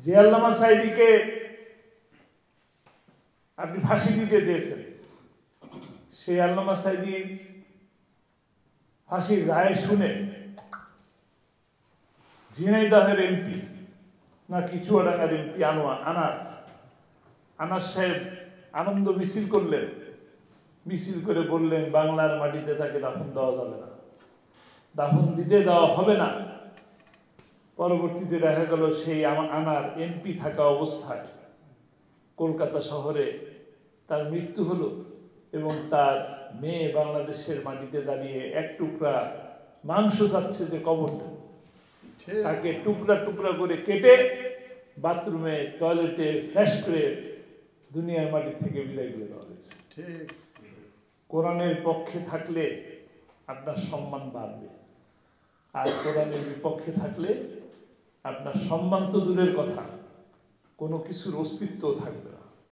যে আল্লামা সাঈদীকে আপনি ফাঁসি দিতে চেয়েছেন, সেই আল্লামা সাঈদীর ফাঁসির রায় শুনে ঝিনাইদহের এমপি না চুয়াডাঙ্গার এমপি আনার সাহেব আনন্দ মিছিল করলেন, মিছিল করে বললেন বাংলার মাটিতে তাকে দাফন দেওয়া যাবে না, দাফন দিতে দেওয়া হবে না। পরবর্তীতে দেখা গেল সেই আনার এমপি থাকা অবস্থায় কলকাতা শহরে তার মৃত্যু হলো এবং তার মেয়ে বাংলাদেশের মাটিতে দাঁড়িয়ে এক টুকরা মাংস যাচ্ছে যে কবর দেবে, তাকে টুকরা টুকরা করে কেটে বাথরুমে টয়লেটে ফ্ল্যাশ করে দুনিয়ার মাটি থেকে বিদায় করে দেওয়া হয়েছে। কোরআনের পক্ষে থাকলে আপনার সম্মান বাড়বে, আর কোরআনের বিপক্ষে থাকলে আপনার সম্মান তো দূরের কথা, কোনো কিছুর অস্তিত্ব থাকবে না।